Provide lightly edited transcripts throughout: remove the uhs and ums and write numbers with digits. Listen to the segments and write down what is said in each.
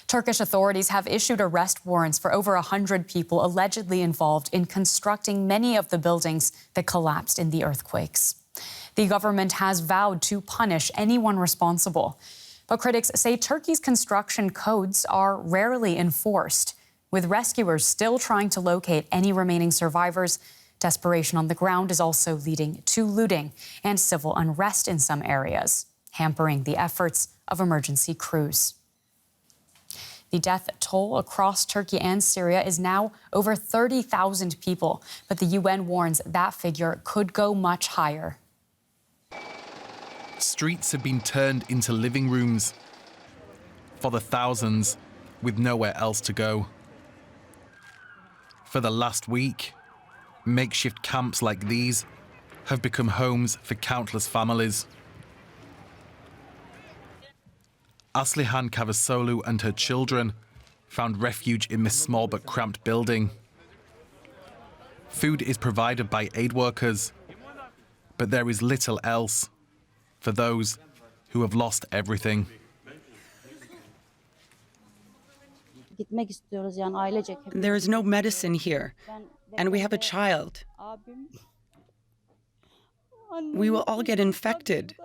Turkish authorities have issued arrest warrants for over 100 people allegedly involved in constructing many of the buildings that collapsed in the earthquakes. The government has vowed to punish anyone responsible. But critics say Turkey's construction codes are rarely enforced, with rescuers still trying to locate any remaining survivors. Desperation on the ground is also leading to looting and civil unrest in some areas, hampering the efforts of emergency crews. The death toll across Turkey and Syria is now over 30,000 people, but the UN warns that figure could go much higher. Streets have been turned into living rooms for the thousands with nowhere else to go. For the last week, makeshift camps like these have become homes for countless families. Aslihan Kavasolu and her children found refuge in this small but cramped building. Food is provided by aid workers, but there is little else for those who have lost everything. There is no medicine here, and we have a child. We will all get infected.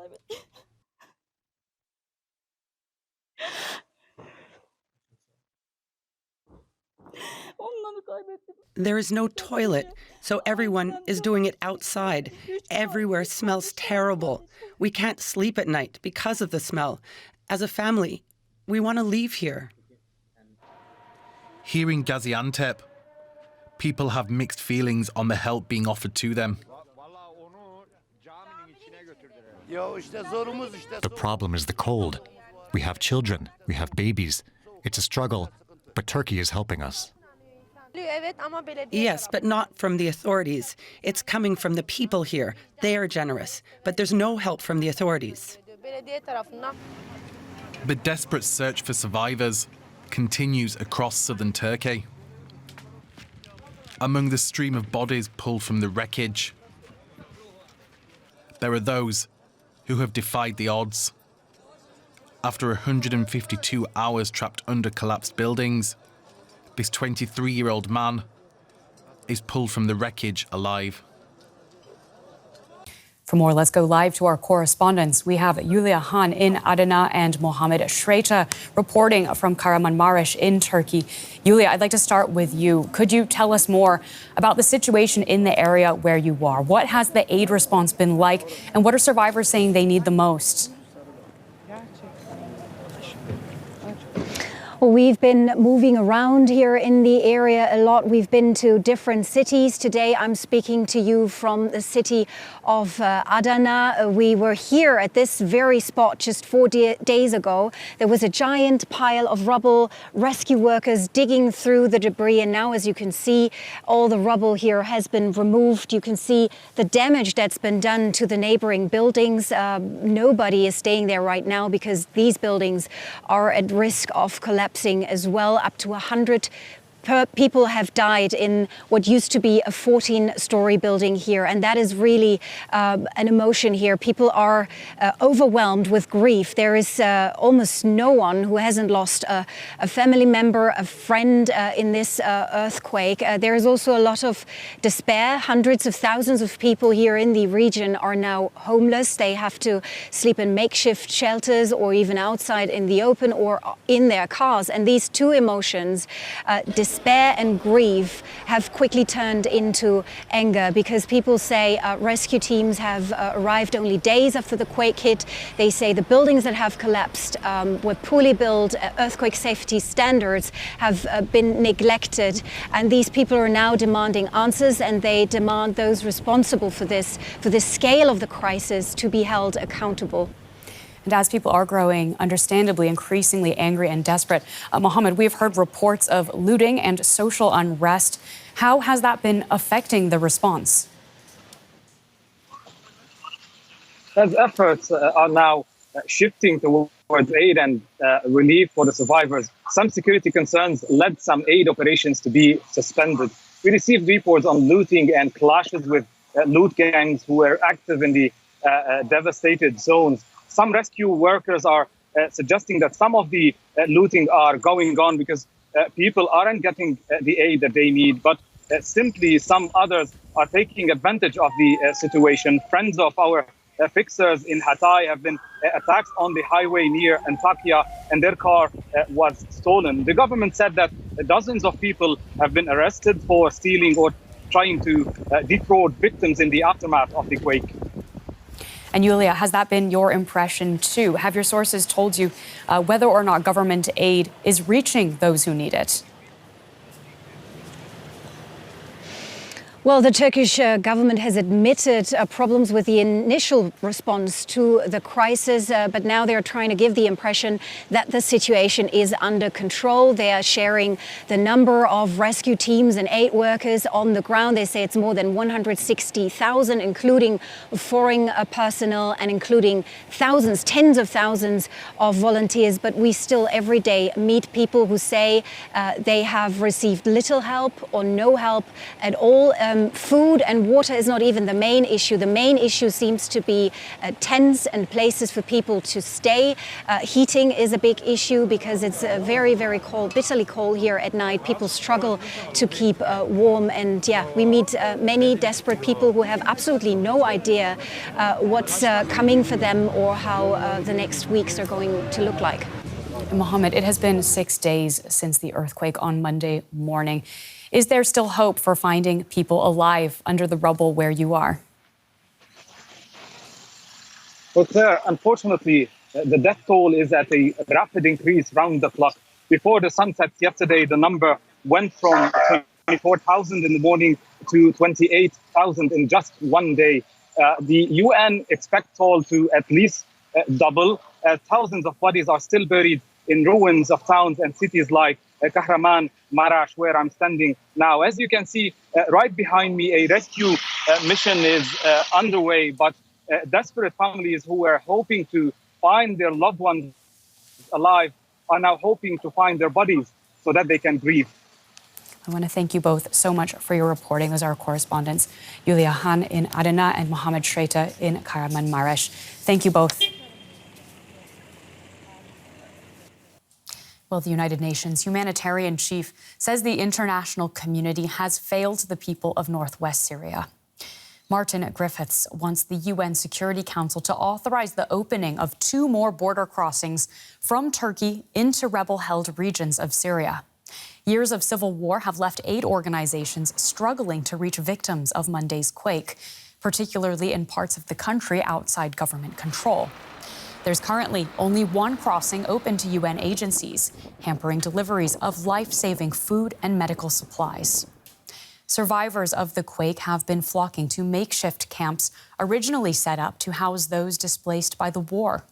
There is no toilet, so everyone is doing it outside. Everywhere smells terrible. We can't sleep at night because of the smell. As a family, we want to leave here. Here in Gaziantep, people have mixed feelings on the help being offered to them. The problem is the cold. We have children, we have babies. It's a struggle, but Turkey is helping us. Yes, but not from the authorities. It's coming from the people here. They are generous, but there's no help from the authorities. The desperate search for survivors continues across southern Turkey. Among the stream of bodies pulled from the wreckage, there are those who have defied the odds. After 152 hours trapped under collapsed buildings, this 23-year-old man is pulled from the wreckage alive. For more, let's go live to our correspondents. We have Yulia Han in Adana and Mohammed Shreita reporting from Kahramanmaraş in Turkey. Yulia, I'd like to start with you. Could you tell us more about the situation in the area where you are? What has the aid response been like, and what are survivors saying they need the most? We've been moving around here in the area a lot. We've been to different cities. Today I'm speaking to you from the city of Adana. We were here at this very spot just 4 days ago. There was a giant pile of rubble, rescue workers digging through the debris, and now, as you can see, all the rubble here has been removed. You can see the damage that's been done to the neighboring buildings. Nobody is staying there right now because these buildings are at risk of collapse as well. Up to 100 people have died in what used to be a 14-story building here, and that is really an emotion here. People are overwhelmed with grief. There is almost no one who hasn't lost a family member, a friend in this earthquake. There is also a lot of despair. Hundreds of thousands of people here in the region are now homeless. They have to sleep in makeshift shelters or even outside in the open or in their cars. And these two emotions, despair and grief, have quickly turned into anger because people say rescue teams have arrived only days after the quake hit. They say the buildings that have collapsed were poorly built, earthquake safety standards have been neglected, and these people are now demanding answers, and they demand those responsible for this scale of the crisis to be held accountable. And as people are growing, understandably, increasingly angry and desperate, Mohammed, we've heard reports of looting and social unrest. How has that been affecting the response? As efforts are now shifting towards aid and relief for the survivors, some security concerns led some aid operations to be suspended. We received reports on looting and clashes with loot gangs who were active in the devastated zones. Some rescue workers are suggesting that some of the looting are going on because people aren't getting the aid that they need, but simply some others are taking advantage of the situation. Friends of our fixers in Hatay have been attacked on the highway near Antakya, and their car was stolen. The government said that dozens of people have been arrested for stealing or trying to defraud victims in the aftermath of the quake. And Yulia, has that been your impression too? Have your sources told you whether or not government aid is reaching those who need it? Well, the Turkish government has admitted problems with the initial response to the crisis, but now they're trying to give the impression that the situation is under control. They are sharing the number of rescue teams and aid workers on the ground. They say it's more than 160,000, including foreign personnel and including thousands, tens of thousands of volunteers. But we still every day meet people who say they have received little help or no help at all. Food and water is not even the main issue. The main issue seems to be tents and places for people to stay. Heating is a big issue because it's very, very cold, bitterly cold here at night. People struggle to keep warm. And yeah, we meet many desperate people who have absolutely no idea what's coming for them or how the next weeks are going to look like. Mohammed, it has been 6 days since the earthquake on Monday morning. Is there still hope for finding people alive under the rubble where you are? Well, Claire, unfortunately, the death toll is at a rapid increase round the clock. Before the sun sets yesterday, the number went from 24,000 in the morning to 28,000 in just one day. The UN expects toll to at least double. Thousands of bodies are still buried in ruins of towns and cities like Kahraman, Marash, where I'm standing now. As you can see, right behind me, a rescue mission is underway, but desperate families who were hoping to find their loved ones alive are now hoping to find their bodies so that they can grieve. I want to thank you both so much for your reporting. Those are our correspondents, Yulia Han in Adana and Mohammed Shreta in Kahraman Marash. Thank you both. Well, the United Nations humanitarian chief says the international community has failed the people of northwest Syria. Martin Griffiths wants the UN Security Council to authorize the opening of 2 more border crossings from Turkey into rebel-held regions of Syria. Years of civil war have left aid organizations struggling to reach victims of Monday's quake, particularly in parts of the country outside government control. There's currently only 1 crossing open to UN agencies, hampering deliveries of life-saving food and medical supplies. Survivors of the quake have been flocking to makeshift camps originally set up to house those displaced by the war.